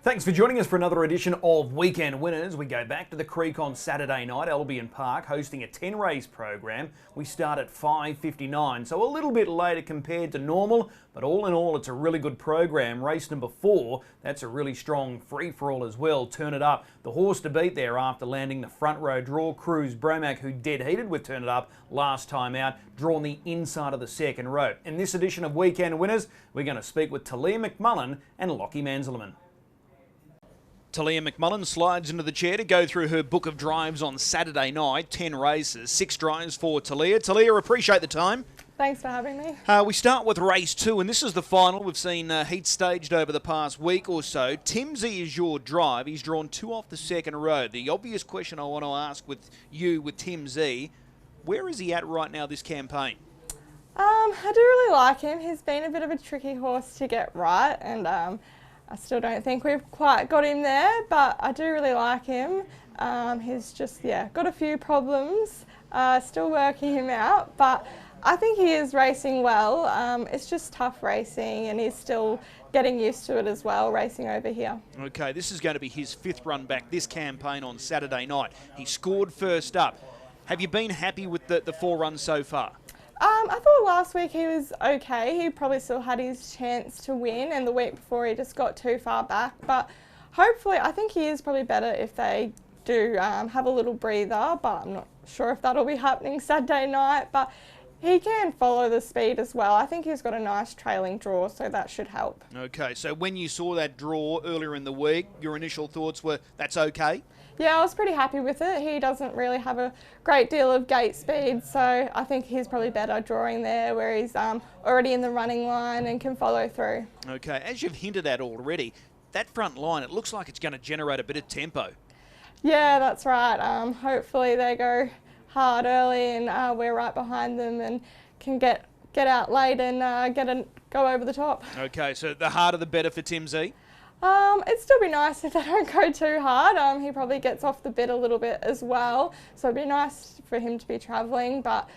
Thanks for joining us for another edition of Weekend Winners. We go back to the Creek on Saturday night, Albion Park, hosting a 10-race program. We start at 5:59, so a little bit later compared to normal, but all in all, it's a really good program. Race number 4, that's a really strong free-for-all as well. Turn It Up, the horse to beat there after landing the front row draw. Cruz Bromack, who dead heated with Turn It Up last time out, drawn the inside of the second row. In this edition of Weekend Winners, we're going to speak with Taleah McMullen and Lachie Manzelmann. Taleah McMullen slides into the chair to go through her book of drives on Saturday night. 10 races, 6 drives for Taleah. Taleah, appreciate the time. Thanks for having me. We start with race 2, and this is the final. We've seen heats staged over the past week or so. Timsy is your drive. He's drawn 2 off the second row. The obvious question I want to ask with you, with Timsy, where is he at right now this campaign? I do really like him. He's been a bit of a tricky horse to get right, and I still don't think we've quite got him there, but I do really like him. He's just, got a few problems, still working him out, but I think he is racing well. It's just tough racing, and he's still getting used to it as well, racing over here. Okay, this is going to be his 5th run back this campaign on Saturday night. He scored first up. Have you been happy with the 4 runs so far? I thought last week he was okay. He probably still had his chance to win, and the week before he just got too far back. But hopefully, I think he is probably better if they do have a little breather, but I'm not sure if that'll be happening Saturday night. But he can follow the speed as well. I think he's got a nice trailing draw, so that should help. Okay, so when you saw that draw earlier in the week, your initial thoughts were, that's okay? Yeah, I was pretty happy with it. He doesn't really have a great deal of gate speed, so I think he's probably better drawing there where he's already in the running line and can follow through. Okay, as you've hinted at already, that front line, it looks like it's going to generate a bit of tempo. Yeah, that's right. Hopefully they go hard early and we're right behind them and can get out late and go over the top. Okay, so the harder the better for Timsy? It'd still be nice if they don't go too hard. He probably gets off the bit a little bit as well, so it'd be nice for him to be travelling, but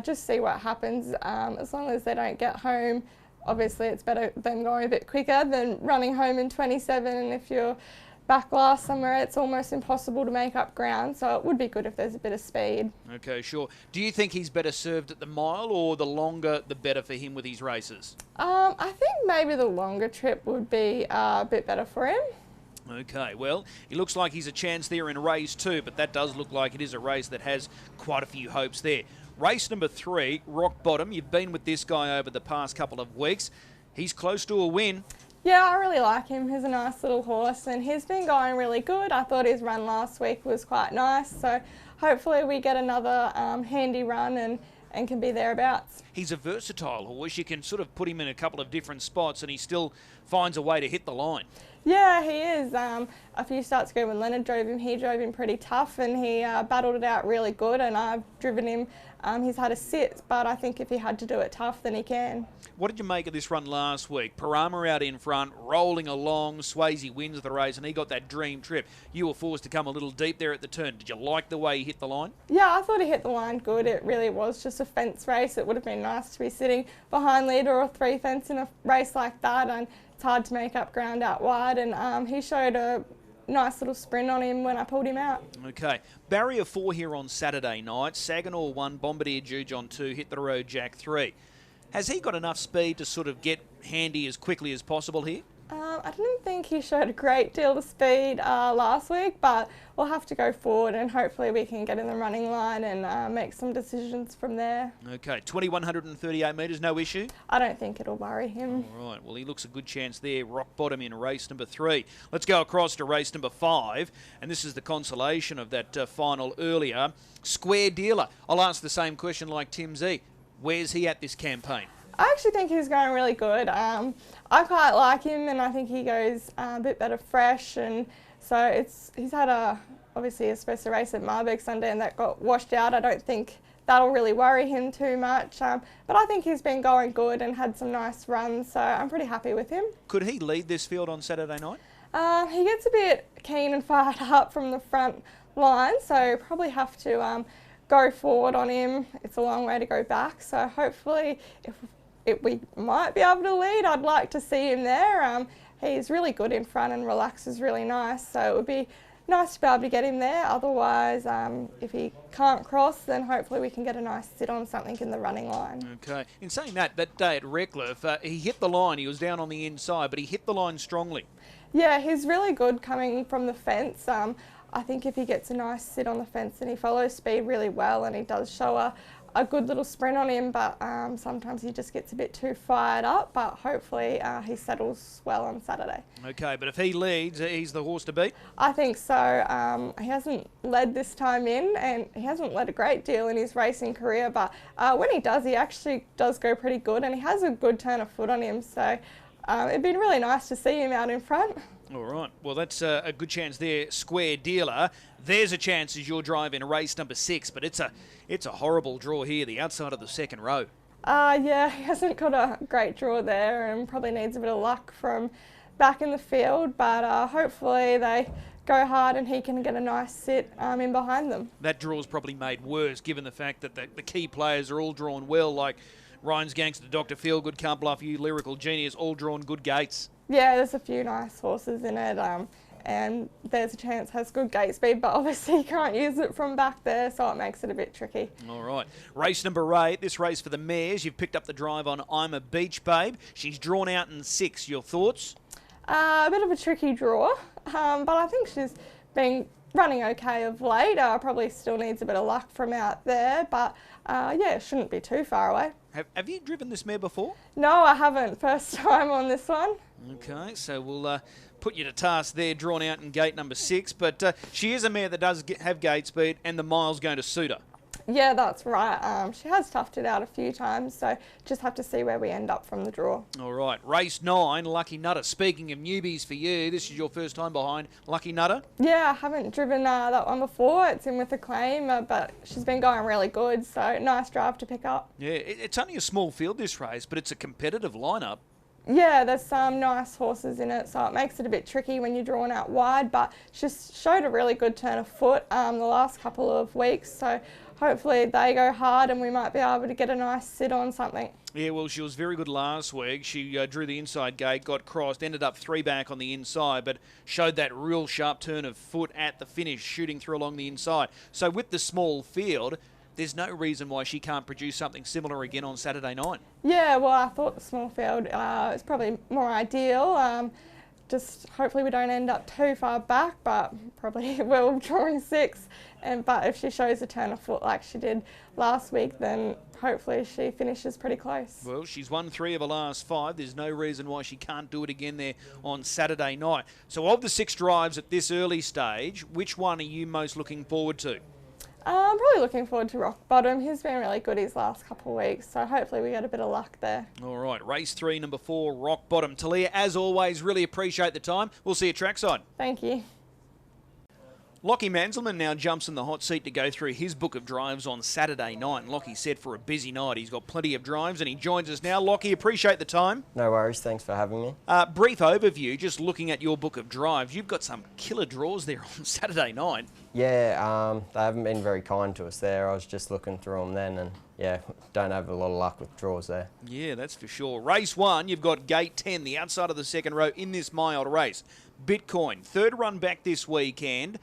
just see what happens. As long as they don't get home, obviously it's better them going a bit quicker than running home in 27, and if you're back last somewhere, it's almost impossible to make up ground, so it would be good if there's a bit of speed. Okay, sure. Do you think he's better served at the mile, or the longer the better for him with his races? I think maybe the longer trip would be a bit better for him. Okay, well, he looks like he's a chance there in race 2, but that does look like it is a race that has quite a few hopes there. Race number 3, Rock Bottom. You've been with this guy over the past couple of weeks. He's close to a win. Yeah, I really like him. He's a nice little horse and he's been going really good. I thought his run last week was quite nice, so hopefully we get another handy run and can be thereabouts. He's a versatile horse. You can sort of put him in a couple of different spots and he still finds a way to hit the line. Yeah, he is. A few starts ago when Leonard drove him, he drove him pretty tough and he battled it out really good, and I've driven him. He's had a sit, but I think if he had to do it tough, then he can. What did you make of this run last week? Parama out in front, rolling along, Swayze wins the race and he got that dream trip. You were forced to come a little deep there at the turn. Did you like the way he hit the line? Yeah, I thought he hit the line good. It really was just a fence race. It would have been nice to be sitting behind leader or 3 fence in a race like that, and it's hard to make up ground out wide, and he showed a nice little sprint on him when I pulled him out. Okay, barrier 4 here on Saturday night. Saginaw 1, Bombardier Juge on 2, Hit the Road Jack 3. Has he got enough speed to sort of get handy as quickly as possible here? I didn't think he showed a great deal of speed last week, but we'll have to go forward and hopefully we can get in the running line and make some decisions from there. Okay, 2,138 metres, no issue? I don't think it'll worry him. All right, well, he looks a good chance there. Rock Bottom in race number 3. Let's go across to race number 5, and this is the consolation of that final earlier. Square Dealer. I'll ask the same question like Timsy. Where's he at this campaign? I actually think he's going really good. I quite like him, and I think he goes a bit better fresh, and so he's had obviously a special race at Marburg Sunday and that got washed out. I don't think that'll really worry him too much, but I think he's been going good and had some nice runs, so I'm pretty happy with him. Could he lead this field on Saturday night? He gets a bit keen and fired up from the front line, so probably have to go forward on him. It's a long way to go back, so hopefully if we might be able to lead, I'd like to see him there. he's really good in front and relaxes really nice, so it would be nice to be able to get him there. Otherwise, if he can't cross, then hopefully we can get a nice sit on something in the running line. Okay. In saying that day at Redcliffe, he hit the line. He was down on the inside, but he hit the line strongly. Yeah, he's really good coming from the fence. I think if he gets a nice sit on the fence and he follows speed really well, and he does show a good little sprint on him, but sometimes he just gets a bit too fired up, but hopefully he settles well on Saturday. Okay, but if he leads, he's the horse to beat? I think so. He hasn't led this time in, and he hasn't led a great deal in his racing career, but when he does, he actually does go pretty good, and he has a good turn of foot on him, so it'd been really nice to see him out in front. All right. Well, that's a good chance there, Square Dealer. There's a chance as you're driving race number 6, but it's a horrible draw here, the outside of the second row. Yeah, he hasn't got a great draw there and probably needs a bit of luck from back in the field, but hopefully they go hard and he can get a nice sit in behind them. That draw's probably made worse given the fact that the key players are all drawn well, like Ryan's Gangster, Dr. Feelgood, Can't Bluff You, Lyrical Genius, all drawn good gates. Yeah, there's a few nice horses in it, and there's a chance it has good gate speed, but obviously you can't use it from back there, so it makes it a bit tricky. All right. Race number 8, this race for the mares. You've picked up the drive on I'm a Beach Babe. She's drawn out in 6. Your thoughts? A bit of a tricky draw, but I think she's been running okay of late. Probably still needs a bit of luck from out there, but yeah, it shouldn't be too far away. Have you driven this mare before? No, I haven't. First time on this one. Okay, so we'll put you to task there, drawn out in gate number 6, but she is a mare that does have gate speed, and the mile's going to suit her. Yeah, that's right. She has toughed it out a few times, so just have to see where we end up from the draw. All right, race 9, Lucky Nutter. Speaking of newbies for you, this is your first time behind Lucky Nutter? Yeah, I haven't driven that one before. It's in with a claim, but she's been going really good, so nice drive to pick up. Yeah, it's only a small field this race, but it's a competitive lineup. Yeah, there's some nice horses in it, so it makes it a bit tricky when you're drawn out wide, but she's showed a really good turn of foot the last couple of weeks, so hopefully they go hard and we might be able to get a nice sit on something. Yeah, well, she was very good last week. She drew the inside gate, got crossed, ended up 3 back on the inside, but showed that real sharp turn of foot at the finish, shooting through along the inside. So with the small field, there's no reason why she can't produce something similar again on Saturday night. Yeah, well, I thought the small field is probably more ideal. Just hopefully we don't end up too far back, but probably we're drawing 6. But if she shows a turn of foot like she did last week, then hopefully she finishes pretty close. Well, she's won 3 of her last 5. There's no reason why she can't do it again there on Saturday night. So of the 6 drives at this early stage, which one are you most looking forward to? I'm probably looking forward to Rock Bottom. He's been really good his last couple of weeks, so hopefully we get a bit of luck there. All right, race 3, number 4, Rock Bottom. Taleah, as always, really appreciate the time. We'll see you trackside. Thank you. Lachie Manzelmann now jumps in the hot seat to go through his book of drives on Saturday night. And Lachie said for a busy night. He's got plenty of drives and he joins us now. Lachie, appreciate the time. No worries, thanks for having me. Brief overview, just looking at your book of drives. You've got some killer draws there on Saturday night. Yeah, they haven't been very kind to us there. I was just looking through them then and yeah, don't have a lot of luck with draws there. Yeah, that's for sure. Race 1, you've got gate 10, the outside of the second row in this mile race. Bitcoin, 3rd run back this weekend.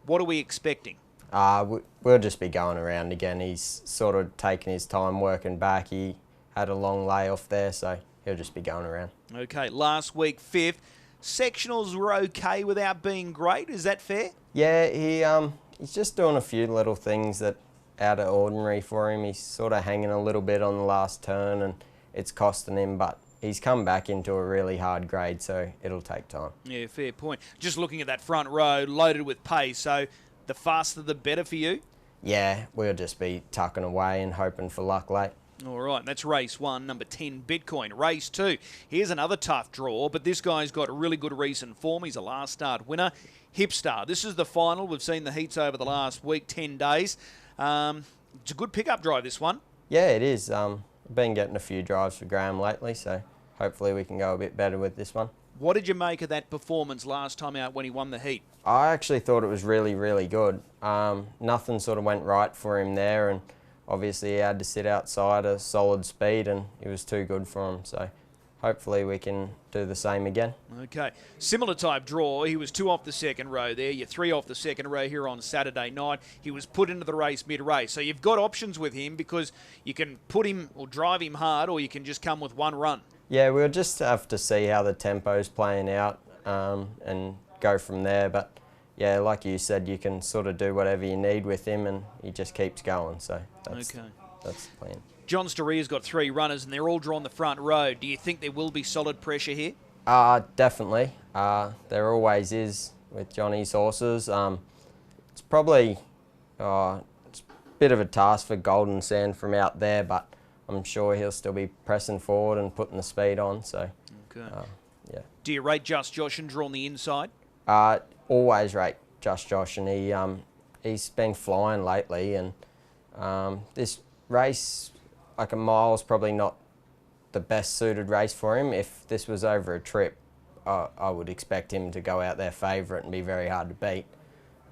What are we expecting? We'll just be going around again. He's sort of taking his time working back. He had a long layoff there, so he'll just be going around. Okay, last week, 5th. Sectionals were okay without being great. Is that fair? Yeah, he's just doing a few little things that out of ordinary for him. He's sort of hanging a little bit on the last turn and it's costing him, but he's come back into a really hard grade, so it'll take time. Yeah, fair point. Just looking at that front row, loaded with pace, so the faster the better for you? Yeah, we'll just be tucking away and hoping for luck late. All right, that's race 1, number 10, Bitcoin. Race 2, here's another tough draw, but this guy's got a really good recent form. He's a last start winner. Hipstar, this is the final. We've seen the heats over the last week, 10 days. It's a good pickup drive, this one. Yeah, it is. I've been getting a few drives for Graham lately, so hopefully we can go a bit better with this one. What did you make of that performance last time out when he won the heat? I actually thought it was really, really good. Nothing sort of went right for him there, and obviously he had to sit outside a solid speed and it was too good for him. So hopefully we can do the same again. Okay. Similar type draw. He was 2 off the second row there. You're 3 off the second row here on Saturday night. He was put into the race mid-race. So you've got options with him because you can put him or drive him hard, or you can just come with one run. Yeah, we'll just have to see how the tempo's playing out and go from there. But yeah, like you said, you can sort of do whatever you need with him and he just keeps going. So that's the plan. John Storea's got 3 runners and they're all drawn the front row. Do you think there will be solid pressure here? Definitely. There always is with Johnny's horses. It's probably it's a bit of a task for Golden Sand from out there, but I'm sure he'll still be pressing forward and putting the speed on. So, yeah. Do you rate Just Josh and draw on the inside? Always rate Just Josh, and he's been flying lately. And this race, like a mile, is probably not the best suited race for him. If this was over a trip, I would expect him to go out there favourite and be very hard to beat.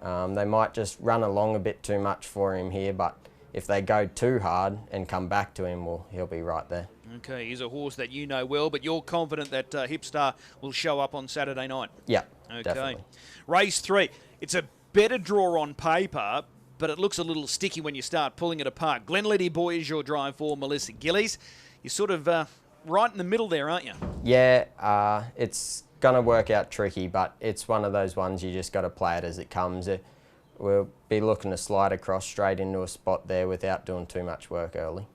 They might just run along a bit too much for him here, but if they go too hard and come back to him, well, he'll be right there. Okay, he's a horse that you know well, but you're confident that Hipstar will show up on Saturday night? Yeah, okay. Definitely. Race 3. It's a better draw on paper, but it looks a little sticky when you start pulling it apart. Glenlady Boy is your drive for Melissa Gillies. You're sort of right in the middle there, aren't you? Yeah, it's going to work out tricky, but it's one of those ones you just got to play it as it comes. We'll be looking to slide across straight into a spot there without doing too much work early.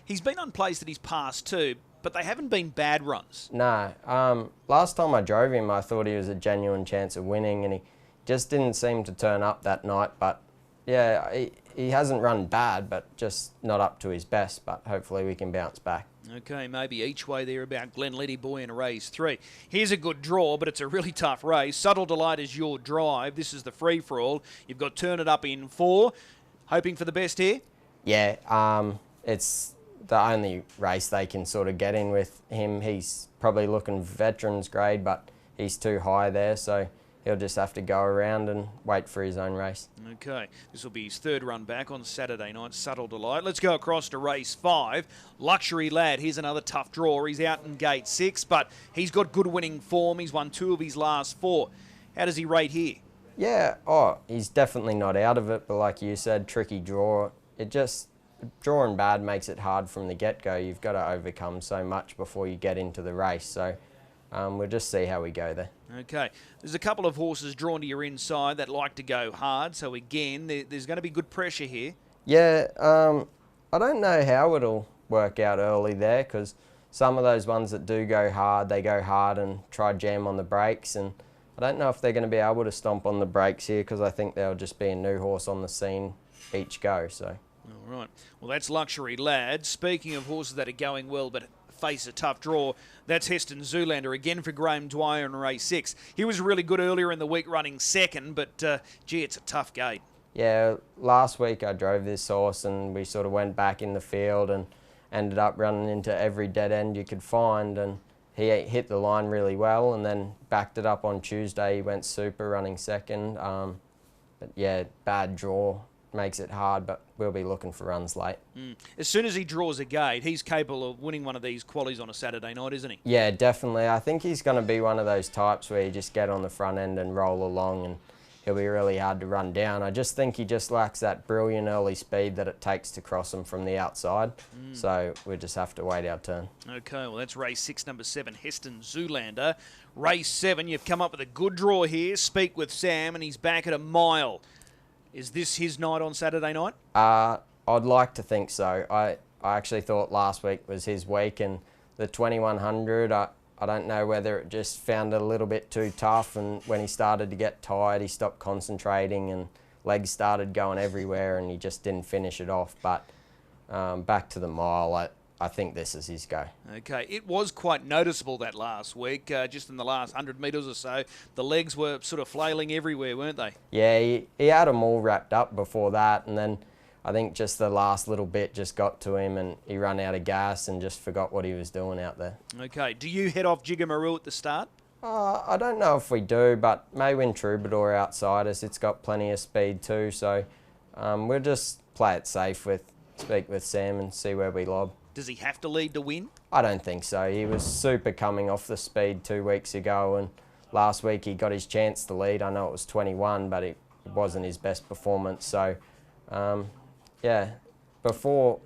He's been unplaced at his past too, but they haven't been bad runs. No. Last time I drove him, I thought he was a genuine chance of winning, and he just didn't seem to turn up that night. But yeah, he hasn't run bad, but just not up to his best. But hopefully we can bounce back. Okay, maybe each way there about Glenlady Boy in race 3. Here's a good draw, but it's a really tough race. Subtle Delight is your drive. This is the free-for-all. You've got Turn It Up in 4. Hoping for the best here? Yeah, it's the only race they can sort of get in with him. He's probably looking veterans grade, but he's too high there, so he'll just have to go around and wait for his own race. Okay, this will be his 3rd run back on Saturday night, Subtle Delight. Let's go across to race 5. Luxury Lad, here's another tough draw. He's out in gate 6, but he's got good winning form. He's won 2 of his last 4. How does he rate here? Yeah, he's definitely not out of it, but like you said, tricky draw. Drawing bad makes it hard from the get-go. You've got to overcome so much before you get into the race, so we'll just see how we go there. Okay, there's a couple of horses drawn to your inside that like to go hard, so again, there's going to be good pressure here. Yeah, I don't know how it'll work out early there, because some of those ones that do go hard, they go hard and try jam on the brakes, and I don't know if they're going to be able to stomp on the brakes here, because I think they'll just be a new horse on the scene each go. So. All right, well that's Luxury Lad. Speaking of horses that are going well but face a tough draw, that's Heston Zoolander again for Graham Dwyer in race 6. He was really good earlier in the week running 2nd, but gee, it's a tough gate. Yeah, last week I drove this horse and we sort of went back in the field and ended up running into every dead end you could find, and he hit the line really well and then backed it up on Tuesday. He went super running 2nd, but yeah, bad draw makes it hard, but we'll be looking for runs late. As soon as he draws a gate, he's capable of winning one of these qualies on a Saturday night, isn't he? Yeah, definitely. I think he's going to be one of those types where you just get on the front end and roll along, and he'll be really hard to run down. I just think he just lacks that brilliant early speed that it takes to cross him from the outside. So we'll just have to wait our turn. Okay, well that's race 6, number 7, Heston Zoolander. Race 7, you've come up with a good draw here. Speak with Sam, and he's back at a mile. Is this his night on Saturday night? I'd like to think so. I actually thought last week was his week, and the 2100, I don't know whether it just found it a little bit too tough, and when he started to get tired, he stopped concentrating and legs started going everywhere and he just didn't finish it off. But back to the mile, I think this is his go. Okay, it was quite noticeable that last week, just in the last 100 metres or so. The legs were sort of flailing everywhere, weren't they? Yeah, he had them all wrapped up before that, and then I think just the last little bit just got to him and he ran out of gas and just forgot what he was doing out there. Okay, do you head off Jiggamaroo at the start? I don't know if we do, but Maywin Troubadour outside us, it's got plenty of speed too, so we'll just play it safe speak with Sam and see where we lob. Does he have to lead to win? I don't think so. He was super coming off the speed 2 weeks ago, and last week he got his chance to lead. I know it was 21, but it wasn't his best performance. So, yeah, before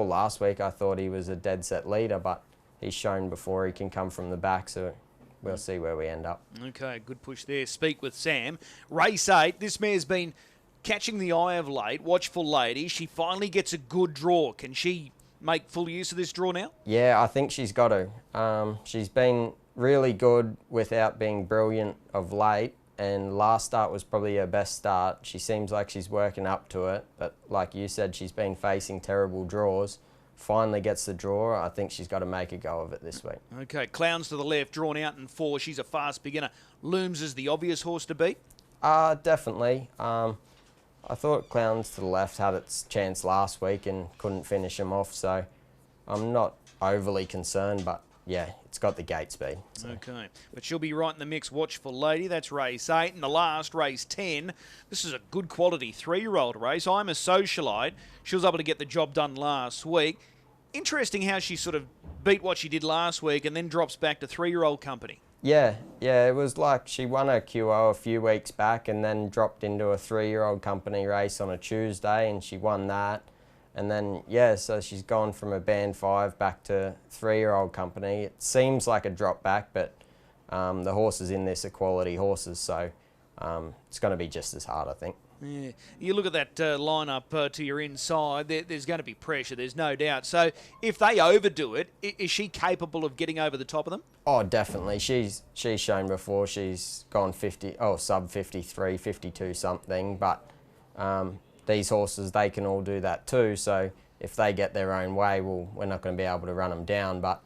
last week I thought he was a dead set leader, but he's shown before he can come from the back, so we'll see where we end up. Okay, good push there. Speak with Sam. Race 8, this mare's been catching the eye of late. Watchful Lady. She finally gets a good draw. Can she make full use of this draw now? Yeah, I think she's got to. She's been really good without being brilliant of late, and last start was probably her best start. She seems like she's working up to it, but like you said, she's been facing terrible draws. Finally gets the draw. I think she's got to make a go of it this week. Okay, Clowns to the left, drawn out in 4. She's a fast beginner. Looms as the obvious horse to beat? Definitely. I thought Clowns to the left had its chance last week and couldn't finish him off, so I'm not overly concerned, but yeah, it's got the gate speed. So. Okay, but she'll be right in the mix. Watchful Lady, that's race 8. And the last, race 10. This is a good quality 3-year-old race. I'm a Socialite. She was able to get the job done last week. Interesting how she sort of beat what she did last week and then drops back to 3-year-old company. Yeah, it was like she won a QO a few weeks back and then dropped into a 3-year-old company race on a Tuesday, and she won that. And then, yeah, so she's gone from a band 5 back to 3-year-old company. It seems like a drop back, but the horses in this are quality horses, so it's going to be just as hard, I think. Yeah, you look at that lineup to your inside, there's going to be pressure, there's no doubt. So if they overdo it, is she capable of getting over the top of them? Oh, definitely. She's shown before she's gone sub 53, 52 something, but these horses, they can all do that too. So if they get their own way, well, we're not going to be able to run them down, but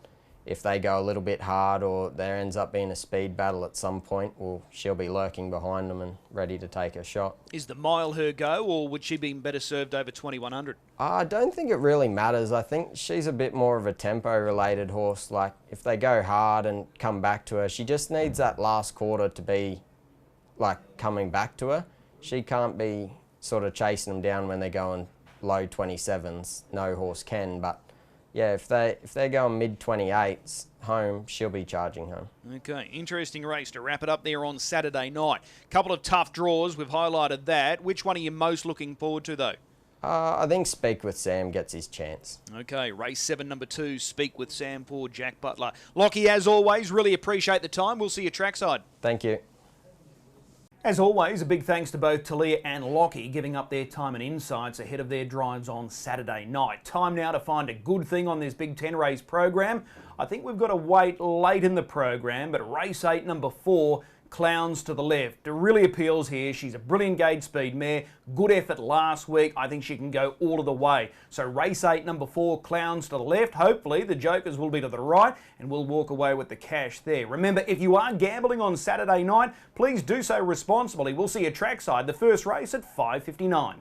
if they go a little bit hard or there ends up being a speed battle at some point, well, she'll be lurking behind them and ready to take a shot. Is the mile her go, or would she be better served over 2100? I don't think it really matters. I think she's a bit more of a tempo-related horse. Like, if they go hard and come back to her, she just needs that last quarter to be, like, coming back to her. She can't be sort of chasing them down when they're going low 27s. No horse can, but yeah, if they're going mid-28s home, she'll be charging home. Okay, interesting race to wrap it up there on Saturday night. Couple of tough draws, we've highlighted that. Which one are you most looking forward to, though? I think Speak with Sam gets his chance. Okay, race 7, number 2, Speak with Sam for Jack Butler. Lachie, as always, really appreciate the time. We'll see you trackside. Thank you. As always, a big thanks to both Taleah and Lachie giving up their time and insights ahead of their drives on Saturday night. Time now to find a good thing on this Big 10 race program. I think we've got to wait late in the program, but race 8, number 4, Clowns to the left. It really appeals here. She's a brilliant gate speed mare. Good effort last week. I think she can go all of the way. So race 8, number 4, Clowns to the left. Hopefully the jokers will be to the right and we'll walk away with the cash there. Remember, if you are gambling on Saturday night, please do so responsibly. We'll see you trackside, the first race at 5:59.